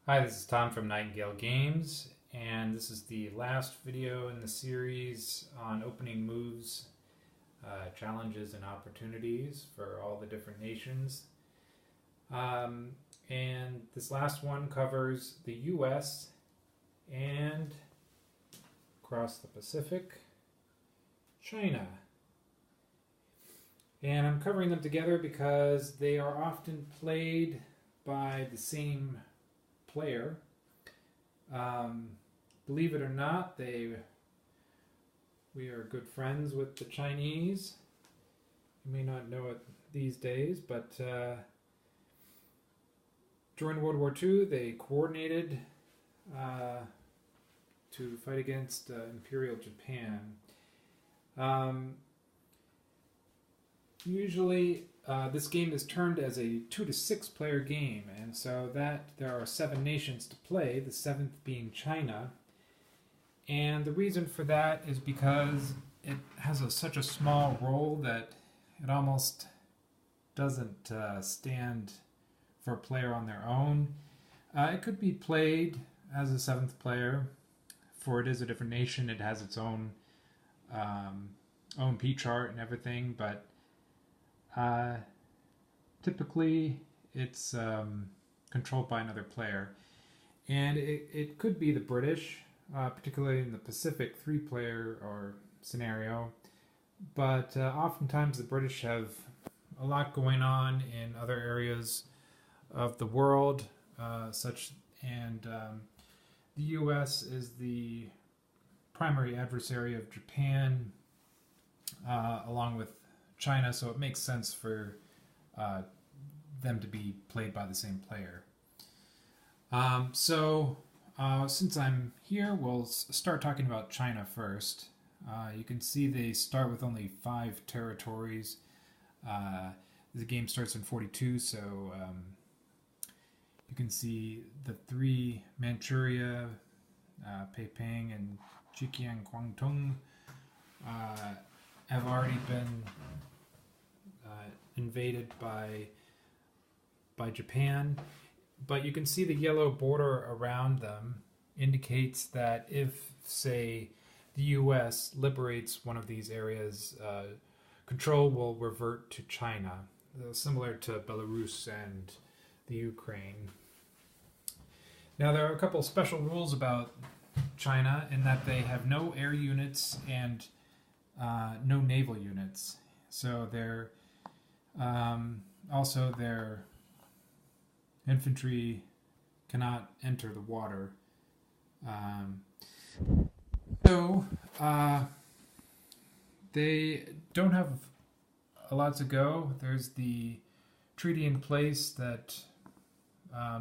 Hi, this is Tom from Nightingale Games, and this is the last video in the series on opening moves, challenges, and opportunities for all the different nations. And this last one covers the US and across the Pacific, China. And I'm covering them together because they are often played by the same player. Believe it or not, we are good friends with the Chinese. You may not know it these days, but during World War II, they coordinated to fight against Imperial Japan. Usually, this game is termed as a 2 to 6 player game, and so that there are 7 nations to play, the 7th being China. And the reason for that is because it has such a small role that it almost doesn't stand for a player on their own. It could be played as a 7th player, for it is a different nation. It has its own P chart and everything, but typically it's controlled by another player. And it could be the British, particularly in the Pacific 3-player or scenario, but oftentimes the British have a lot going on in other areas of the world, and the US is the primary adversary of Japan, along with China, so it makes sense for them to be played by the same player. Since I'm here, we'll start talking about China first. You can see they start with only 5 territories. The game starts in 42, so you can see the 3 Manchuria, Peiping, and Zhejiang Guangdong have already been invaded by Japan, but you can see the yellow border around them indicates that if, say, the US liberates one of these areas, control will revert to China, similar to Belarus and the Ukraine. Now, there are a couple special rules about China in that they have no air units and no naval units. So also their infantry cannot enter the water. They don't have a lot to go. There's the treaty in place that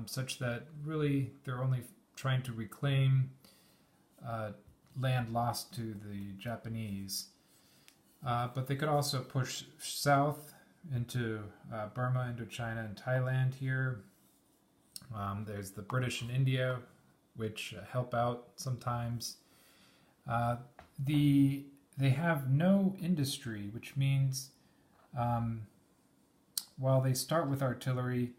such that really they're only trying to reclaim land lost to the Japanese. But they could also push south into Burma, Indochina, and Thailand here. There's the British and India, which help out sometimes. They have no industry, which means while they start with artillery,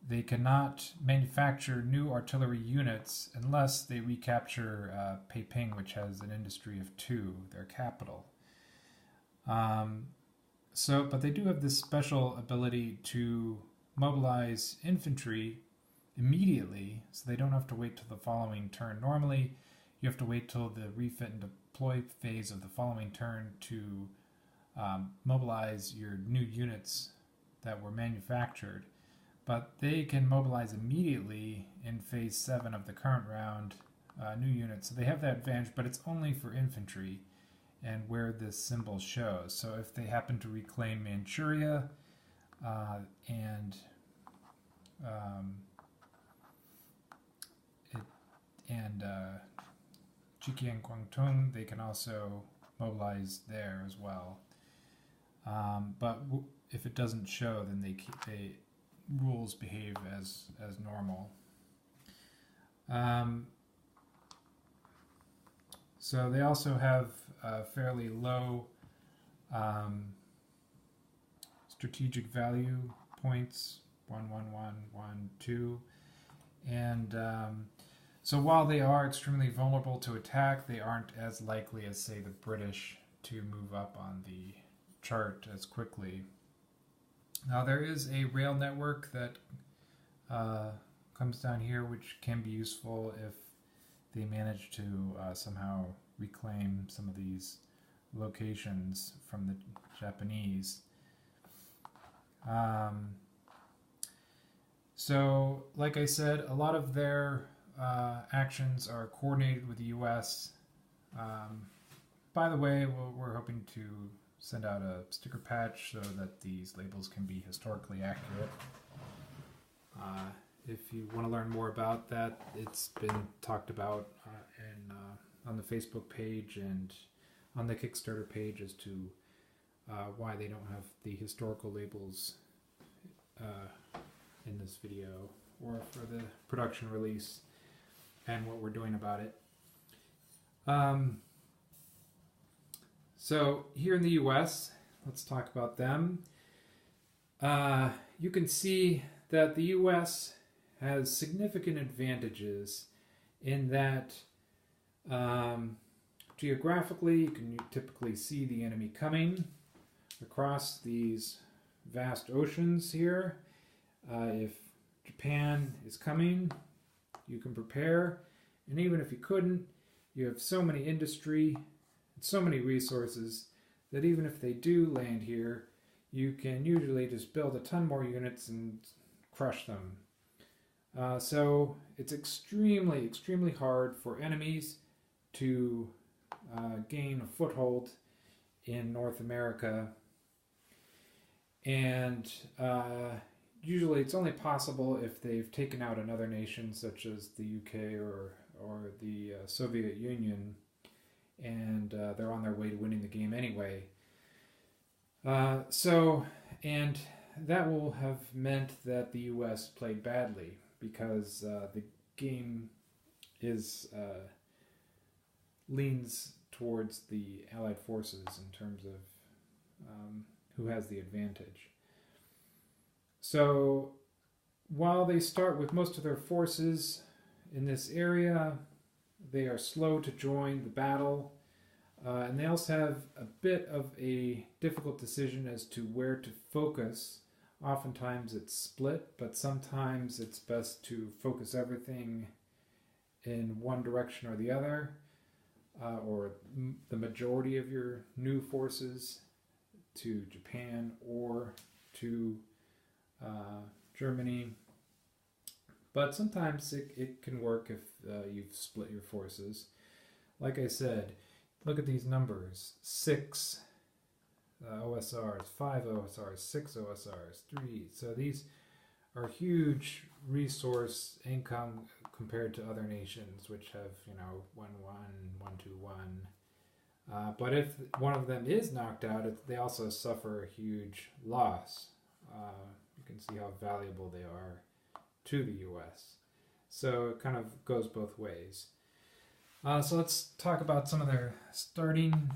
they cannot manufacture new artillery units unless they recapture Peiping, which has an industry of 2, their capital. But they do have this special ability to mobilize infantry immediately, so they don't have to wait till the following turn. Normally, you have to wait till the refit and deploy phase of the following turn to mobilize your new units that were manufactured. But they can mobilize immediately in phase 7 of the current round, new units. So they have that advantage, but it's only for infantry and where this symbol shows. So if they happen to reclaim Manchuria and Zhejiang Guangdong, they can also mobilize there as well. But if it doesn't show, then they rules behave as normal. So they also have fairly low strategic value points, 1, 1, 1, 1, 2, And so while they are extremely vulnerable to attack, they aren't as likely as, say, the British to move up on the chart as quickly. Now there is a rail network that comes down here, which can be useful if they manage to somehow reclaim some of these locations from the Japanese. So, like I said, a lot of their actions are coordinated with the U.S. By the way, we're hoping to send out a sticker patch so that these labels can be historically accurate. If you want to learn more about that, it's been talked about on the Facebook page and on the Kickstarter page as to why they don't have the historical labels in this video or for the production release and what we're doing about it. So here in the US, let's talk about them. You can see that the US has significant advantages in that geographically you can typically see the enemy coming across these vast oceans here. If Japan is coming, you can prepare, and even if you couldn't, you have so many industry and so many resources that even if they do land here, you can usually just build a ton more units and crush them. So it's extremely, extremely hard for enemies to gain a foothold in North America, and usually it's only possible if they've taken out another nation such as the UK or the Soviet Union, and they're on their way to winning the game anyway. And that will have meant that the US played badly because the game is leans towards the Allied forces in terms of who has the advantage. So while they start with most of their forces in this area, they are slow to join the battle, and they also have a bit of a difficult decision as to where to focus. Oftentimes it's split, but sometimes it's best to focus everything in one direction or the other, or the majority of your new forces to Japan or to Germany. But sometimes it can work if you've split your forces. Like I said, look at these numbers: 6 OSRs, 5 OSRs, 6 OSRs, 3. So these are huge resource income compared to other nations which have, 1-1, 1-2-1. But if one of them is knocked out, they also suffer a huge loss. You can see how valuable they are to the US. So it kind of goes both ways. So let's talk about some of their starting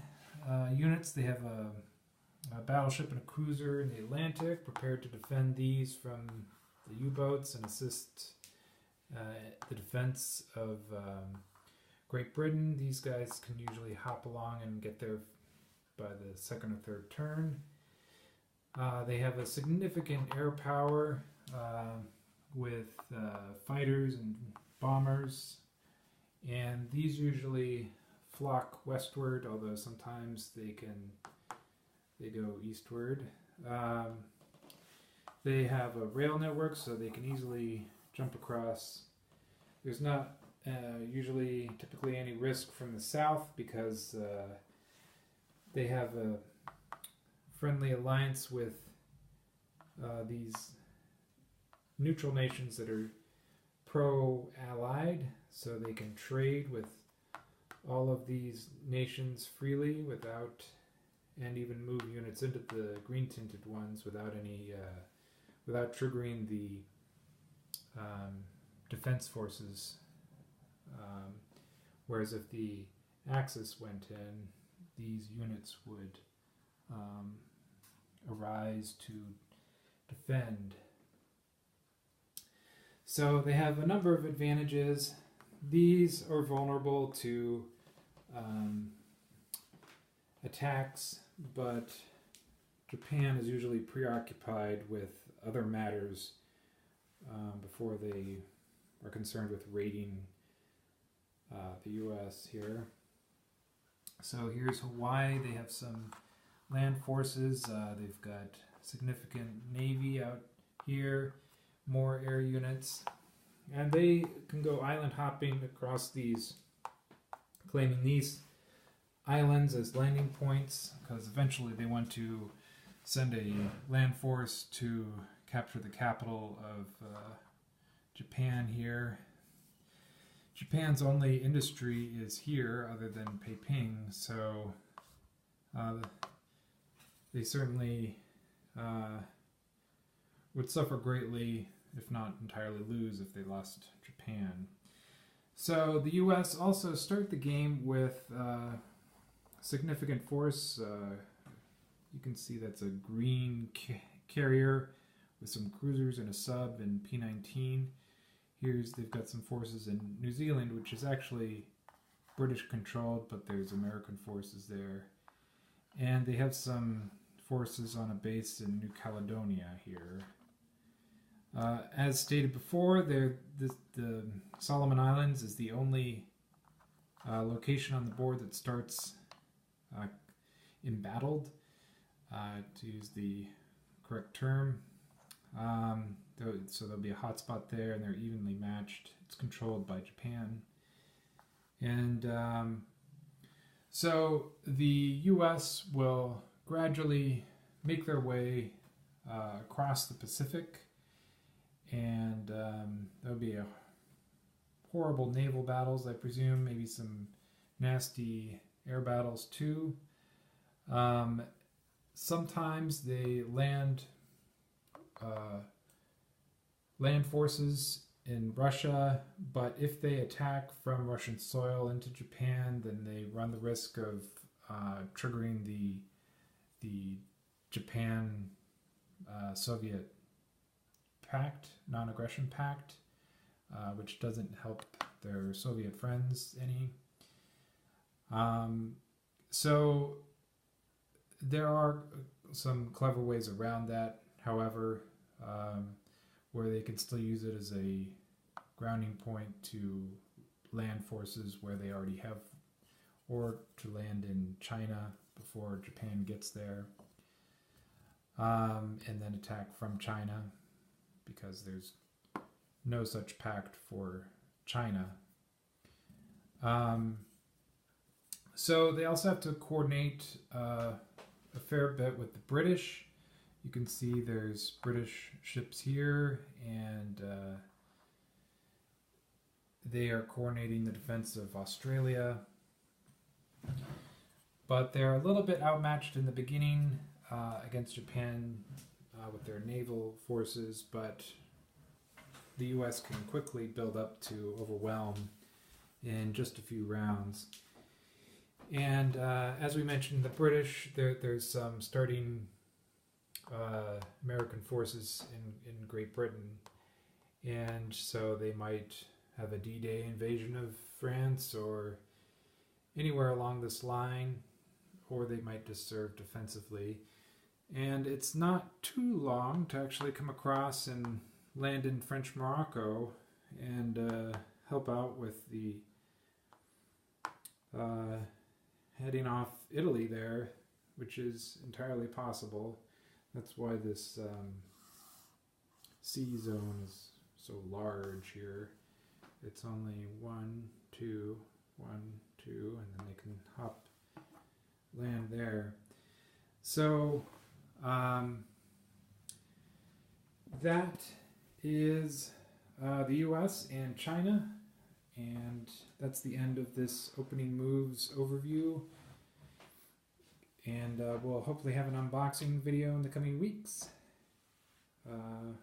units. They have a battleship and a cruiser in the Atlantic, prepared to defend these from the U-boats and assist the defense of Great Britain. These guys can usually hop along and get there by the second or third turn. They have a significant air power with fighters and bombers, and these usually flock westward, although sometimes they go eastward. They have a rail network, so they can easily jump across. There's not typically any risk from the south because they have a friendly alliance with these neutral nations that are pro-allied, so they can trade with all of these nations freely and even move units into the green tinted ones without triggering the defense forces. Whereas if the Axis went in, these units would arise to defend. So they have a number of advantages. These are vulnerable to attacks, but Japan is usually preoccupied with other matters before they are concerned with raiding the U.S. here. So here's Hawaii. They have some land forces. They've got significant navy out here, more air units, and they can go island hopping across these, claiming these islands as landing points, because eventually they want to send a land force to capture the capital of Japan here. Japan's only industry is here other than Peiping, so they certainly would suffer greatly, if not entirely lose, if they lost Japan. So the US also start the game with significant force. You can see that's a green carrier with some cruisers and a sub and P-19. They've got some forces in New Zealand, which is actually British controlled, but there's American forces there. And they have some forces on a base in New Caledonia here. As stated before, the Solomon Islands is the only location on the board that starts embattled, to use the correct term. So there'll be a hotspot there, and they're evenly matched. It's controlled by Japan. And so the U.S. will gradually make their way across the Pacific, and there'll be horrible naval battles, I presume, maybe some nasty air battles too. Sometimes they land forces in Russia, but if they attack from Russian soil into Japan, then they run the risk of triggering the Japan Soviet pact, non-aggression pact, which doesn't help their Soviet friends any. So there are some clever ways around that, however, where they can still use it as a grounding point to land forces where they already have, or to land in China before Japan gets there, and then attack from China, because there's no such pact for China. So they also have to coordinate a fair bit with the British. You can see there's British ships here, and they are coordinating the defense of Australia. But they're a little bit outmatched in the beginning against Japan with their naval forces, but the US can quickly build up to overwhelm in just a few rounds. And as we mentioned, the British, there's some starting American forces in Great Britain, and so they might have a D-Day invasion of France or anywhere along this line, or they might just serve defensively. And it's not too long to actually come across and land in French Morocco and help out with the heading off Italy there, which is entirely possible. That's why this sea zone is so large here. It's only 1, 2, 1, 2, and then they can land there. So that is the US and China, and that's the end of this opening moves overview. And we'll hopefully have an unboxing video in the coming weeks. I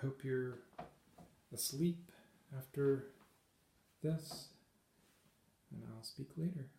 hope you're asleep after this, and I'll speak later.